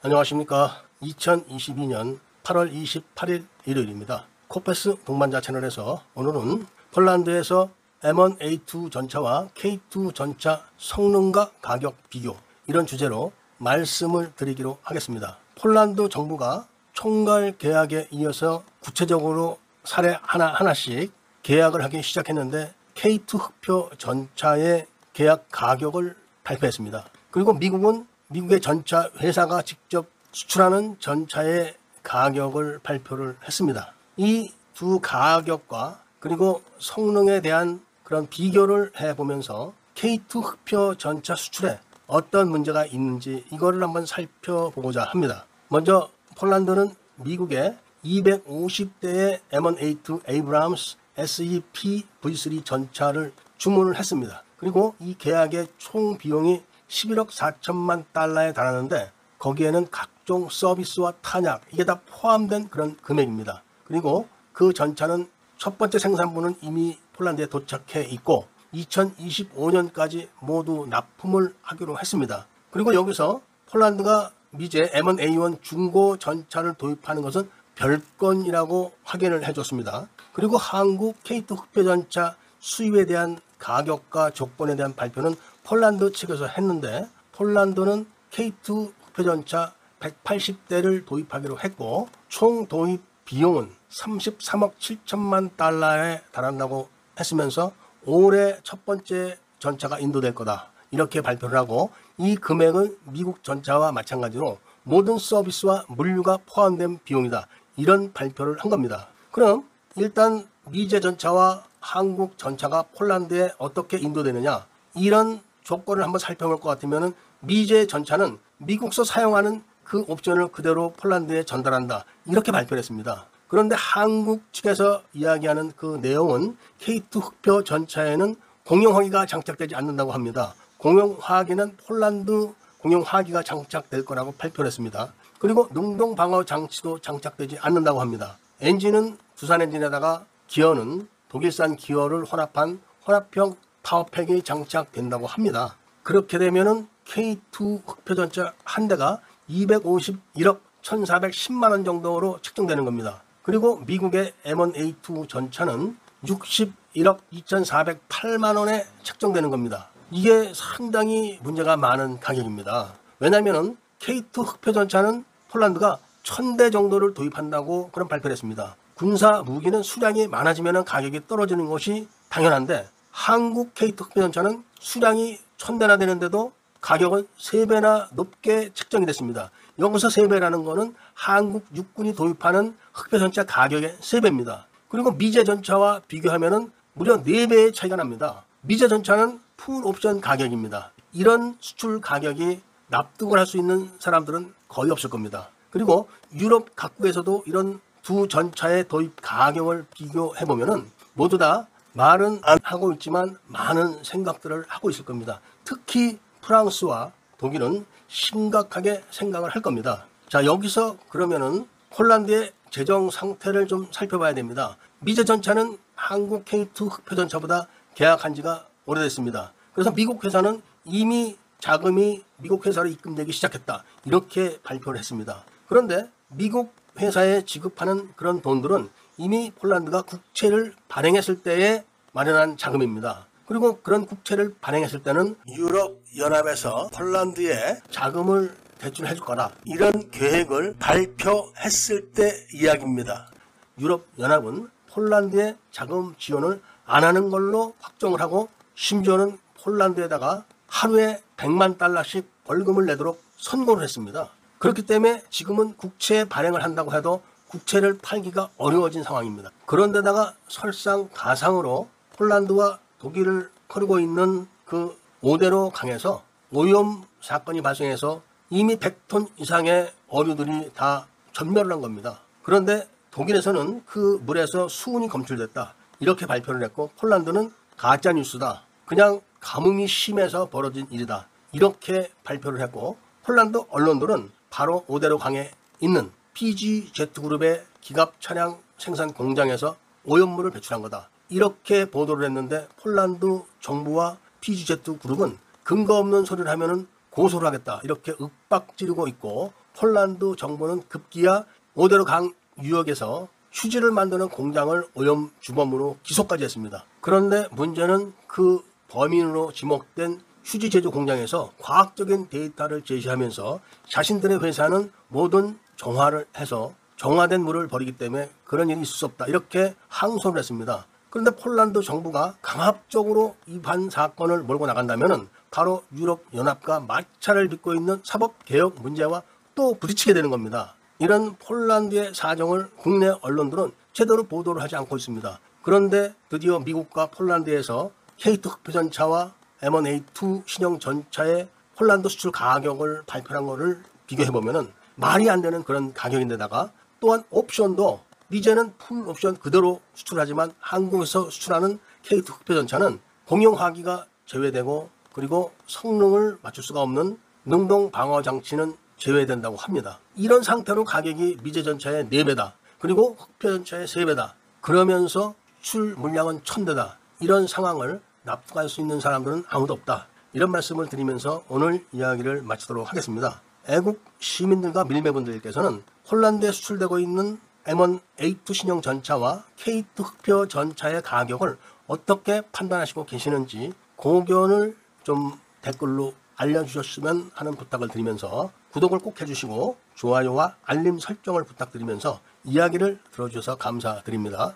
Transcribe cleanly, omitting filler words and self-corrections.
안녕하십니까. 2022년 8월 28일 일요일입니다. 코페스 동반자 채널에서 오늘은 폴란드에서 M1A2 전차와 K2 전차 성능과 가격 비교, 이런 주제로 말씀을 드리기로 하겠습니다. 폴란드 정부가 총괄 계약에 이어서 구체적으로 사례 하나씩 계약을 하기 시작했는데, K2 흑표 전차의 계약 가격을 발표했습니다. 그리고 미국은 미국의 전차 회사가 직접 수출하는 전차의 가격을 발표를 했습니다. 이 두 가격과 그리고 성능에 대한 그런 비교를 해보면서 K2 흑표 전차 수출에 어떤 문제가 있는지 이거를 한번 살펴보고자 합니다. 먼저 폴란드는 미국에 250대의 M1A2 에이브람스 SEP V3 전차를 주문을 했습니다. 그리고 이 계약의 총 비용이 11억 4천만 달러에 달하는데, 거기에는 각종 서비스와 탄약, 이게 다 포함된 그런 금액입니다. 그리고 그 전차는 첫 번째 생산부는 이미 폴란드에 도착해 있고 2025년까지 모두 납품을 하기로 했습니다. 그리고 여기서 폴란드가 미제 M1A1 중고 전차를 도입하는 것은 별건이라고 확인을 해줬습니다. 그리고 한국 K2 흑표 전차 수입에 대한 가격과 조건에 대한 발표는 폴란드 측에서 했는데, 폴란드는 K2 흑표 전차 180대를 도입하기로 했고 총 도입 비용은 33억 7천만 달러에 달한다고 했으면서 올해 첫 번째 전차가 인도될 거다, 이렇게 발표를 하고, 이 금액은 미국 전차와 마찬가지로 모든 서비스와 물류가 포함된 비용이다, 이런 발표를 한 겁니다. 그럼 일단 미제 전차와 한국 전차가 폴란드에 어떻게 인도되느냐, 이런 조건을 한번 살펴볼 것 같으면 미제 전차는 미국서 사용하는 그 옵션을 그대로 폴란드에 전달한다, 이렇게 발표를 했습니다. 그런데 한국 측에서 이야기하는 그 내용은 K2 흑표 전차에는 공용화기가 장착되지 않는다고 합니다. 공용화기는 폴란드 공용화기가 장착될 거라고 발표를 했습니다. 그리고 능동 방어 장치도 장착되지 않는다고 합니다. 엔진은 두산 엔진에다가 기어는 독일산 기어를 혼합한 혼합형 파워팩이 장착된다고 합니다. 그렇게 되면은 K2 흑표 전차 한 대가 251억 1,410만 원 정도로 책정되는 겁니다. 그리고 미국의 M1A2 전차는 61억 2,408만 원에 책정되는 겁니다. 이게 상당히 문제가 많은 가격입니다. 왜냐하면 K2 흑표 전차는 폴란드가 1,000대 정도를 도입한다고 그런 발표를 했습니다. 군사 무기는 수량이 많아지면 가격이 떨어지는 것이 당연한데, 한국 K2 흑표 전차는 수량이 1,000대나 되는데도 가격은 3배나 높게 책정이 됐습니다. 여기서 3배라는 것은 한국 육군이 도입하는 흑표 전차 가격의 3배입니다. 그리고 미제 전차와 비교하면 무려 4배의 차이가 납니다. 미제 전차는 풀 옵션 가격입니다. 이런 수출 가격이 납득을 할 수 있는 사람들은 거의 없을 겁니다. 그리고 유럽 각국에서도 이런 두 전차의 도입 가격을 비교해보면 모두 다 말은 안 하고 있지만 많은 생각들을 하고 있을 겁니다. 특히 프랑스와 독일은 심각하게 생각을 할 겁니다. 자, 여기서 그러면은 폴란드의 재정 상태를 좀 살펴봐야 됩니다. 미제 전차는 한국 K2 흑표 전차보다 계약한 지가 오래됐습니다. 그래서 미국 회사는 이미 자금이 미국 회사로 입금되기 시작했다, 이렇게 발표를 했습니다. 그런데 미국 회사에 지급하는 그런 돈들은 이미 폴란드가 국채를 발행했을 때에 마련한 자금입니다. 그리고 그런 국채를 발행했을 때는 유럽연합에서 폴란드에 자금을 대출해 줄 거라, 이런 계획을 발표했을 때 이야기입니다. 유럽연합은 폴란드에 자금 지원을 안 하는 걸로 확정을 하고, 심지어는 폴란드에다가 하루에 100만 달러씩 벌금을 내도록 선고를 했습니다. 그렇기 때문에 지금은 국채 발행을 한다고 해도 국채를 팔기가 어려워진 상황입니다. 그런데다가 설상가상으로 폴란드와 독일을 거르고 있는 그 오대로 강에서 오염 사건이 발생해서 이미 100톤 이상의 어류들이 다 전멸을 한 겁니다. 그런데 독일에서는 그 물에서 수은이 검출됐다, 이렇게 발표를 했고, 폴란드는 가짜뉴스다, 그냥 가뭄이 심해서 벌어진 일이다, 이렇게 발표를 했고, 폴란드 언론들은 바로 오대로 강에 있는 PG제트그룹의 기갑 차량 생산 공장에서 오염물을 배출한 거다. 이렇게 보도를 했는데 폴란드 정부와 PGZ 그룹은 근거 없는 소리를 하면은 고소를 하겠다. 이렇게 윽박지르고 있고 폴란드 정부는 급기야 오데르 강 유역에서 휴지를 만드는 공장을 오염 주범으로 기소까지 했습니다. 그런데 문제는 그 범인으로 지목된 휴지 제조 공장에서 과학적인 데이터를 제시하면서 자신들의 회사는 모든 정화를 해서 정화된 물을 버리기 때문에 그런 일이 있을 수 없다. 이렇게 항소를 했습니다. 그런데 폴란드 정부가 강압적으로 이 반 사건을 몰고 나간다면 바로 유럽연합과 마찰을 빚고 있는 사법개혁 문제와 또 부딪히게 되는 겁니다. 이런 폴란드의 사정을 국내 언론들은 제대로 보도를 하지 않고 있습니다. 그런데 드디어 미국과 폴란드에서 K2 흑표전차와 M1A2 신형 전차의 폴란드 수출 가격을 발표한 것을 비교해보면 말이 안 되는 그런 가격인데다가 또한 옵션도 이제는 풀 옵션 그대로 수출하지만 한국에서 수출하는 K2 흑표전차는 공용화기가 제외되고 그리고 성능을 맞출 수가 없는 능동 방어 장치는 제외된다고 합니다. 이런 상태로 가격이 미제 전차의 4배다. 그리고 흑표전차의 3배다. 그러면서 수출 물량은 1000대다. 이런 상황을 납득할 수 있는 사람들은 아무도 없다. 이런 말씀을 드리면서 오늘 이야기를 마치도록 하겠습니다. 애국 시민들과 밀매분들께서는 폴란드에 수출되고 있는 M1A2 신형 전차와 K2 흑표 전차의 가격을 어떻게 판단하시고 계시는지 고견을 좀 댓글로 알려주셨으면 하는 부탁을 드리면서 구독을 꼭 해주시고 좋아요와 알림 설정을 부탁드리면서 이야기를 들어주셔서 감사드립니다.